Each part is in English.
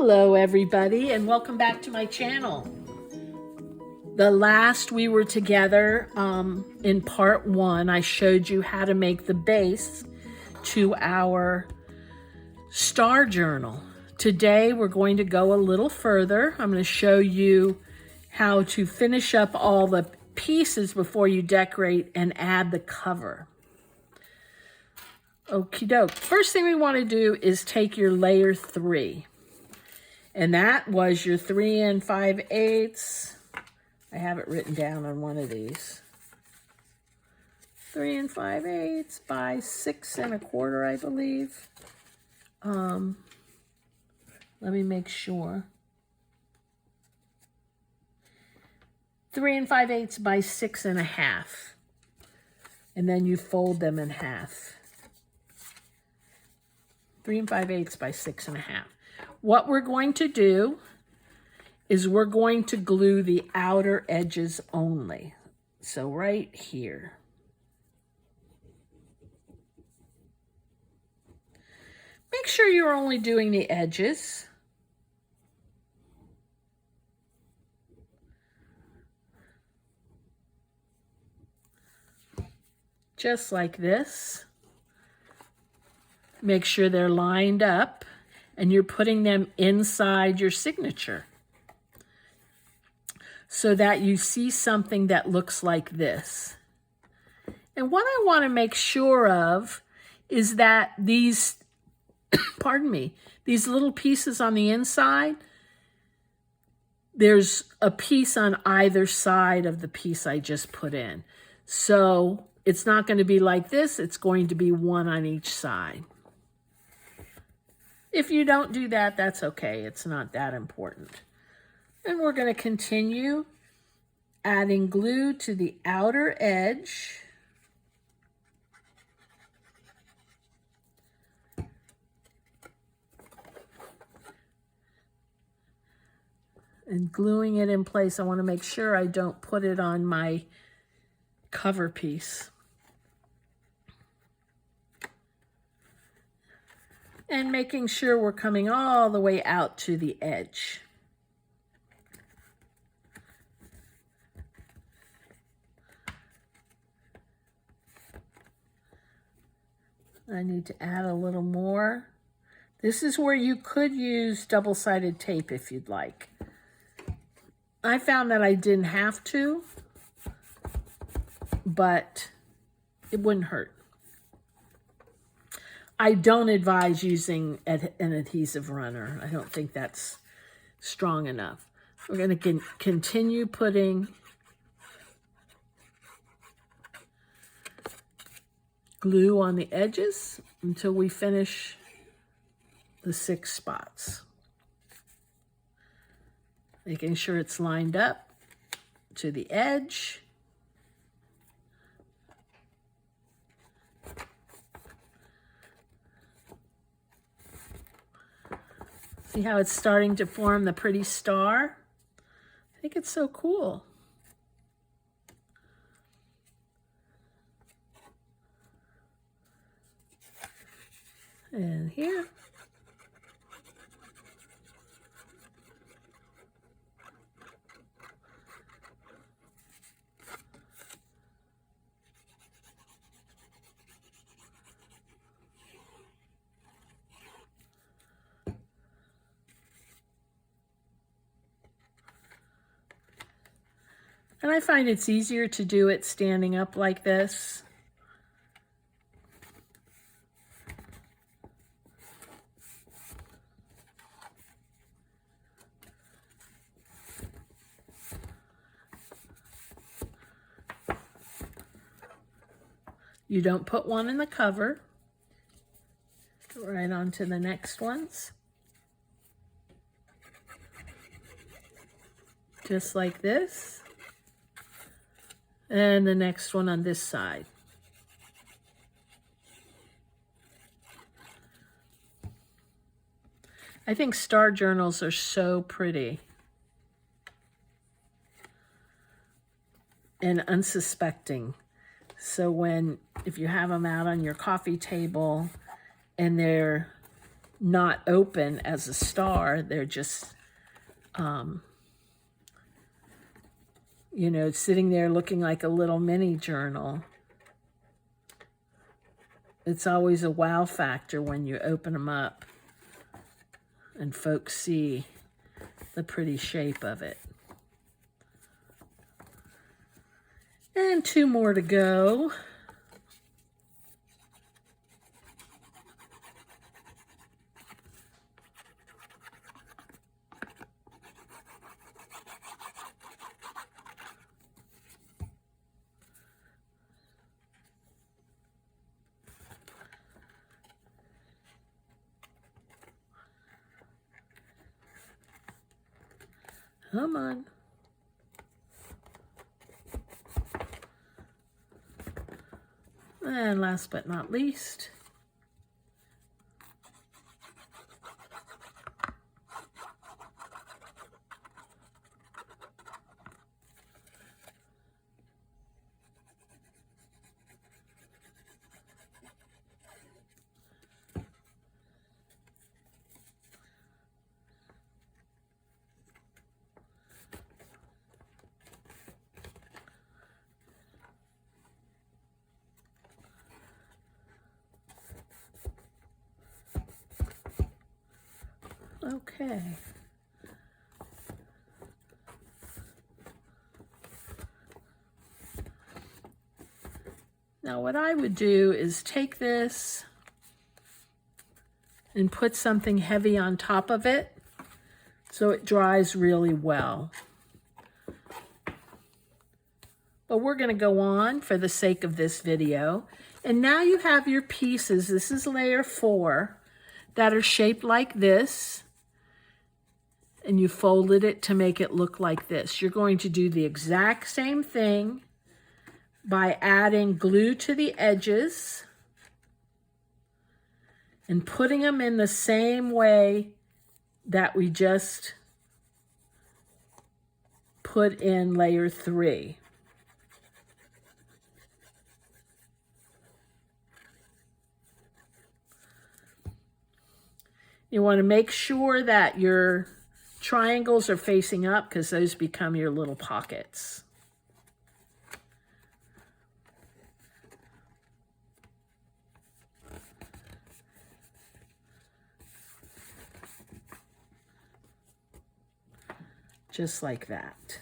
Hello everybody and welcome back to my channel. The last we were together in part 1, I showed you how to make the base to our star journal. Today we're going to go a little further. I'm going to show you how to finish up all the pieces before you decorate and add the cover. Okie doke. First thing we want to do is take your layer 3. And that was your 3 5/8. I have it written down on one of these. 3 5/8 by 6 1/4, I believe. Let me make sure. 3 5/8 by 6 1/2. And then you fold them in half. 3 5/8 by 6 1/2. What we're going to do is we're going to glue the outer edges only. So right here. Make sure you're only doing the edges. Just like this. Make sure they're lined up. And you're putting them inside your signature so that you see something that looks like this. And what I want to make sure of is that these, pardon me, these little pieces on the inside, there's a piece on either side of the piece I just put in. So it's not going to be like this, it's going to be one on each side. If you don't do that, that's okay. It's not that important. And we're going to continue adding glue to the outer edge. And gluing it in place. I want to make sure I don't put it on my cover piece. And making sure we're coming all the way out to the edge. I need to add a little more. This is where you could use double-sided tape if you'd like. I found that I didn't have to, but it wouldn't hurt. I don't advise using an adhesive runner. I don't think that's strong enough. We're going to continue putting glue on the edges until we finish the 6 spots. Making sure it's lined up to the edge. See how it's starting to form the pretty star? I think it's so cool. And here. And I find it's easier to do it standing up like this. You don't put one in the cover. Go right on to the next ones. Just like this. And the next one on this side. I think star journals are so pretty and unsuspecting. So if you have them out on your coffee table and they're not open as a star. They're just, you know, sitting there looking like a little mini journal. It's always a wow factor when you open them up and folks see the pretty shape of it. And 2 more to go. Come on. And last but not least, okay. Now what I would do is take this and put something heavy on top of it so it dries really well. But we're going to go on for the sake of this video. And now you have your pieces. This is layer 4 that are shaped like this. And you folded it to make it look like this. You're going to do the exact same thing by adding glue to the edges and putting them in the same way that we just put in layer 3. You want to make sure that your triangles are facing up because those become your little pockets. Just like that.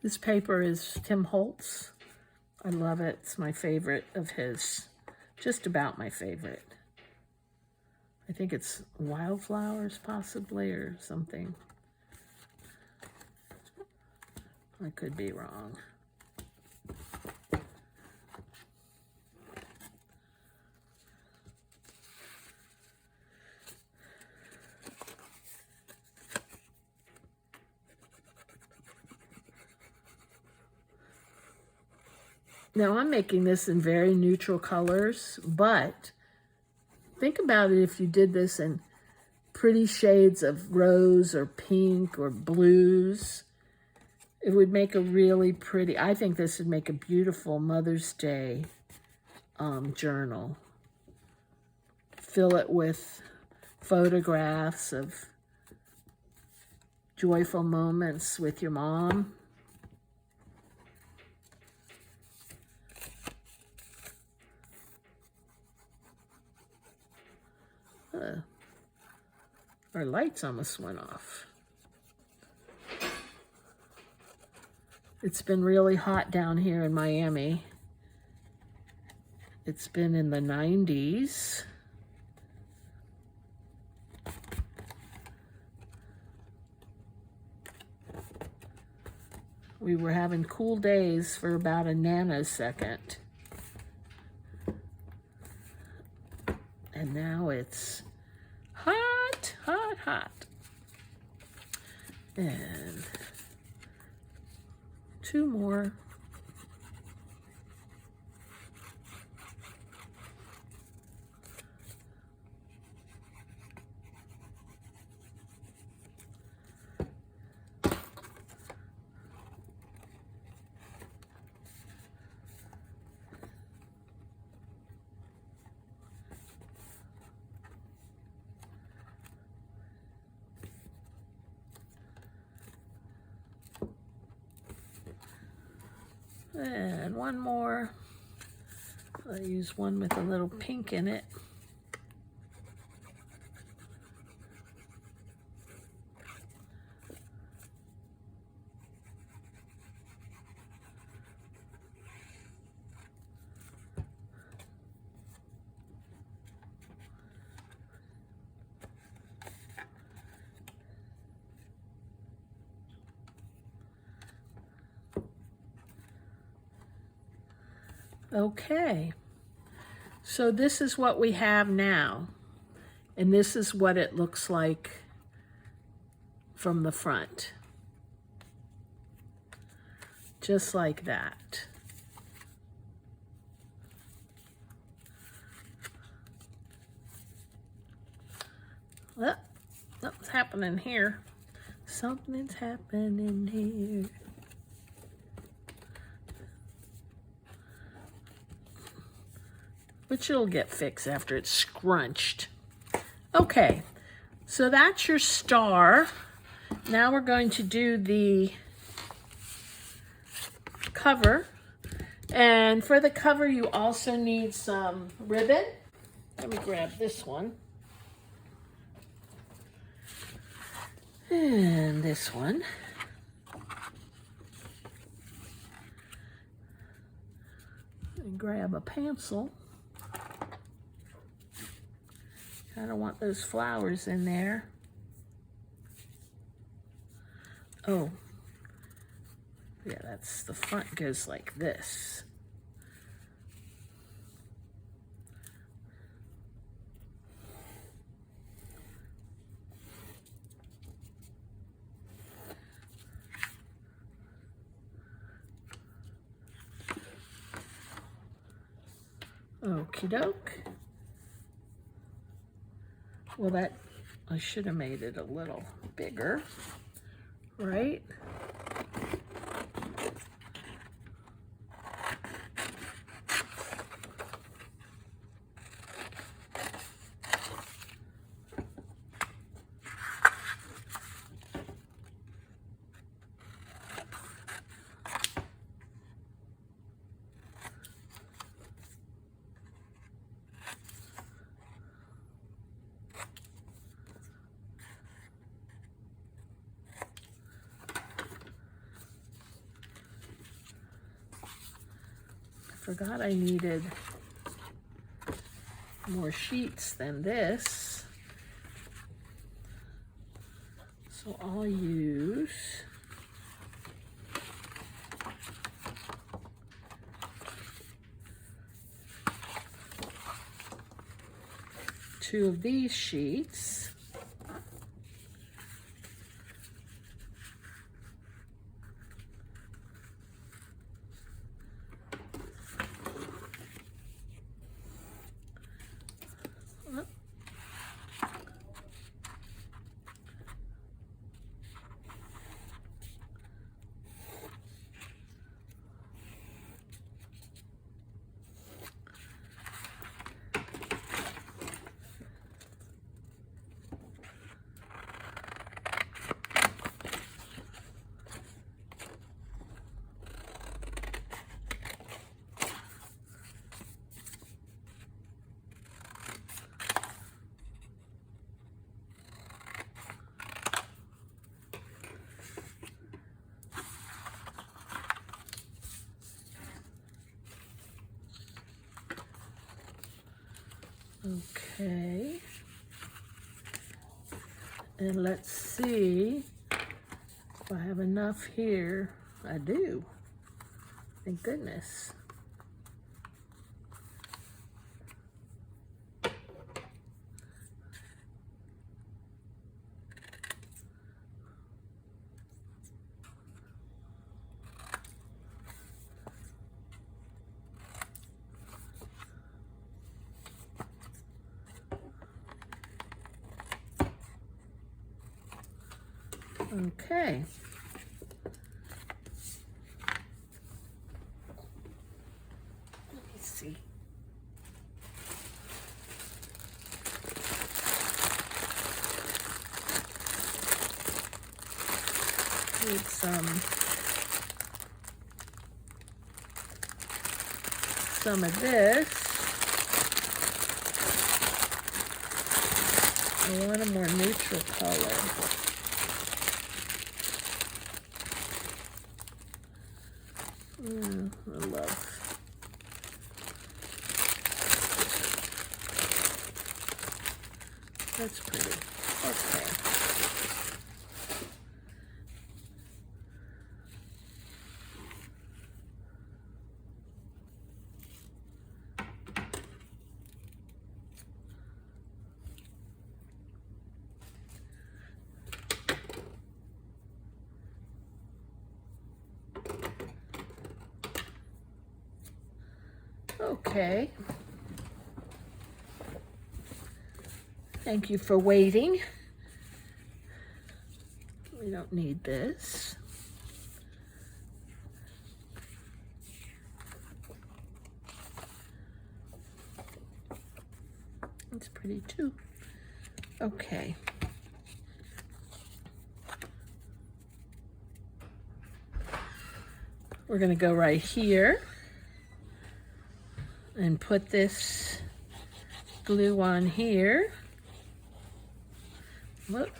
This paper is Tim Holtz. I love it. It's my favorite of his. Just about my favorite. I think it's Wildflowers possibly or something. I could be wrong. Now I'm making this in very neutral colors, but think about it if you did this in pretty shades of rose or pink or blues. It would make a really pretty, I think this would make a beautiful Mother's Day journal. Fill it with photographs of joyful moments with your mom. Our lights almost went off. It's been really hot down here in Miami. It's been in the 90s. We were having cool days for about a nanosecond. And now it's hot, hot, hot. And 2 more. And 1 more. I'll use one with a little pink in it. Okay, so this is what we have now, and this is what it looks like from the front. Just like that. Oh, something's happening here. Something's happening here. Which it'll get fixed after it's scrunched. Okay, so that's your star. Now we're going to do the cover. And for the cover, you also need some ribbon. Let me grab this one. And this one. And grab a pencil. I don't want those flowers in there. Oh, yeah, that's the front goes like this. Okie doke. Well, that, I should have made it a little bigger, right? Forgot I needed more sheets than this. So I'll use two of these sheets. Okay. And let's see if I have enough here. I do. Thank goodness. Okay. Let me see. Need some of this. I want a more neutral color. I love. That's pretty. Okay. Okay. Thank you for waiting. We don't need this. It's pretty too. Okay. We're going to go right here and put this glue on here. Look.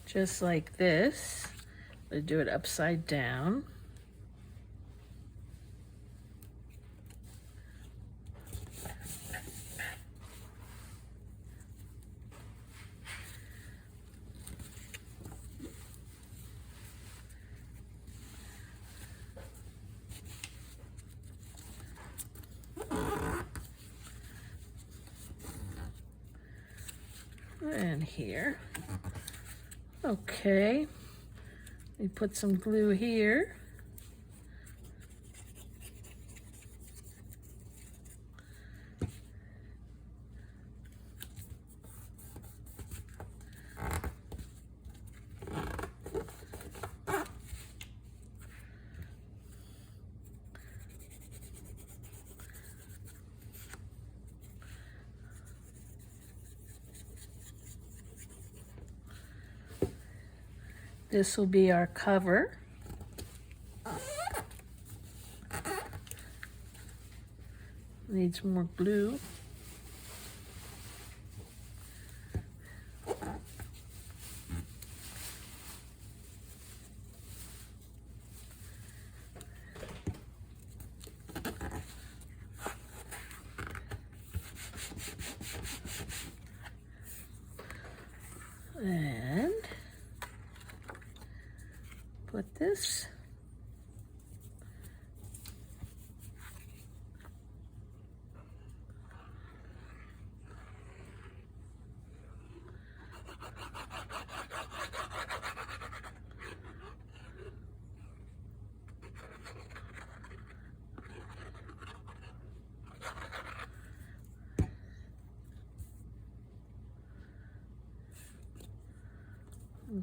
Just like this. We'll do it upside down. And here. Okay. We put some glue here. This will be our cover. Needs more glue. And put this.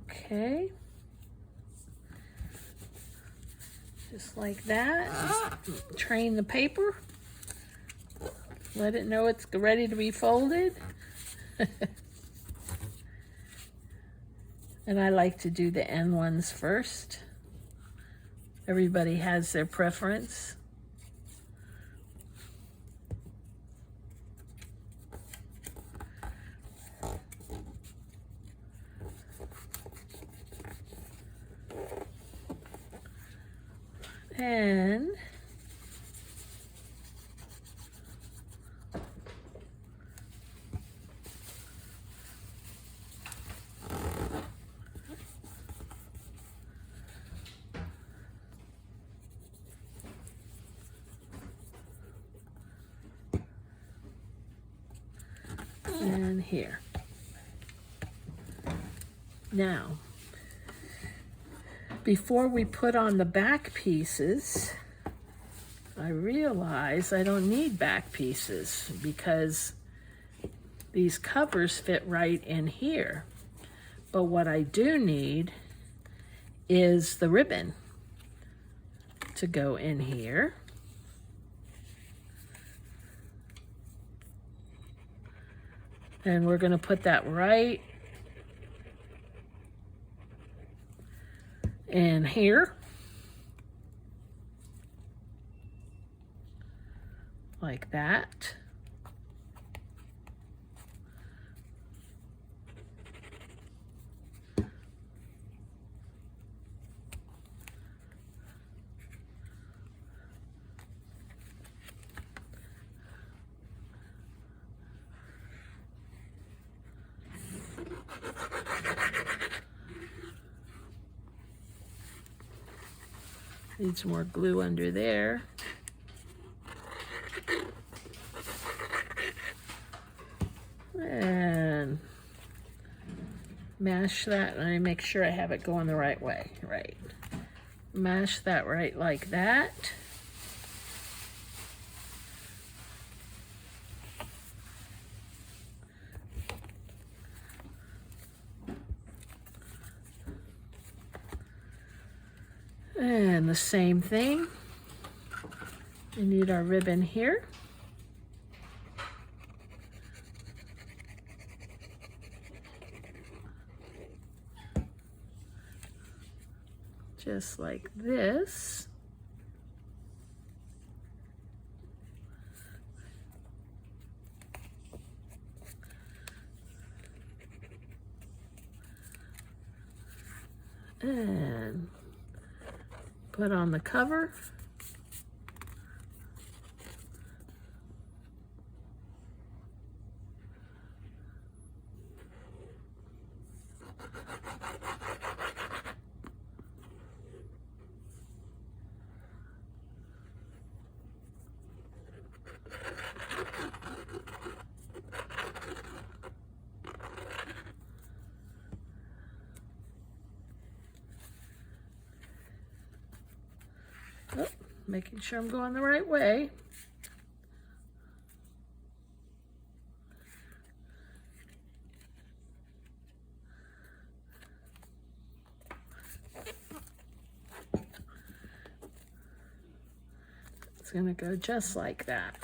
Okay. Just like that. Just train the paper. Let it know it's ready to be folded. And I like to do the end ones first. Everybody has their preference. Then and here. Now, before we put on the back pieces, I realize I don't need back pieces because these covers fit right in here. But what I do need is the ribbon to go in here. And we're going to put that right in here, like that. Needs more glue under there. And mash that, and I make sure I have it going the right way. Right. Mash that right like that. And the same thing. We need our ribbon here. Just like this. And put on the cover. Oh, making sure I'm going the right way. It's going to go just like that.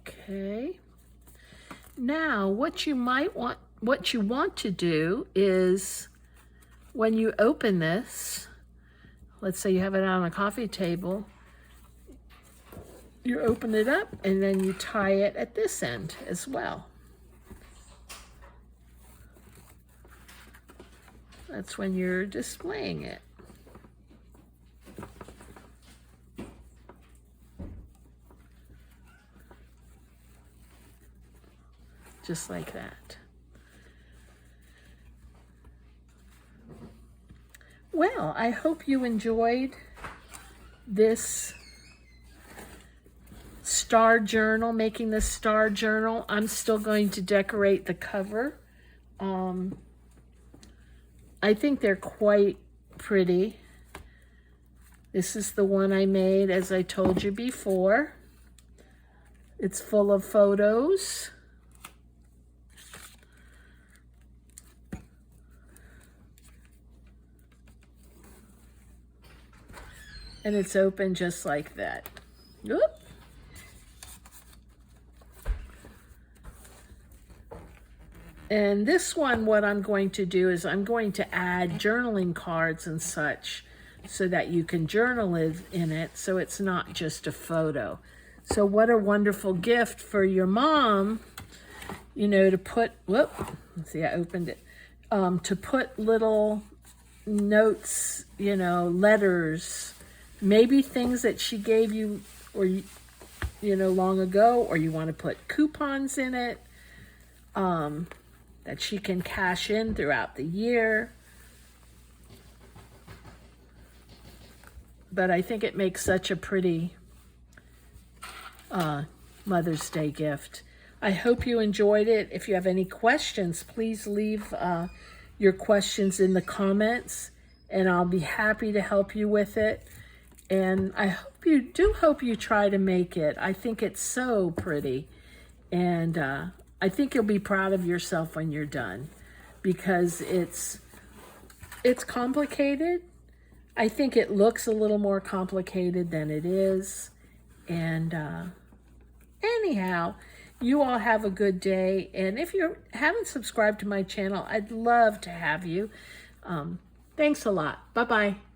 Okay. Now, what you want to do is when you open this, let's say you have it on a coffee table, you open it up and then you tie it at this end as well. That's when you're displaying it. Just like that. Well, I hope you enjoyed this star journal, making this star journal. I'm still going to decorate the cover. I think they're quite pretty. This is the one I made, as I told you before. It's full of photos. And it's open just like that. Whoop. And this one, what I'm going to do is I'm going to add journaling cards and such so that you can journal in it, so it's not just a photo. So what a wonderful gift for your mom, you know, to put, whoop, let's see, I opened it, to put little notes, you know, letters, maybe things that she gave you, or, you know, long ago, or you want to put coupons in it, that she can cash in throughout the year. But I think it makes such a pretty Mother's Day gift. I hope you enjoyed it. If you have any questions, please leave your questions in the comments, and I'll be happy to help you with it. And I hope you try to make it. I think it's so pretty, and I think you'll be proud of yourself when you're done, because it's complicated. I think it looks a little more complicated than it is. And anyhow, you all have a good day. And if you haven't subscribed to my channel, I'd love to have you. Thanks a lot. Bye-bye.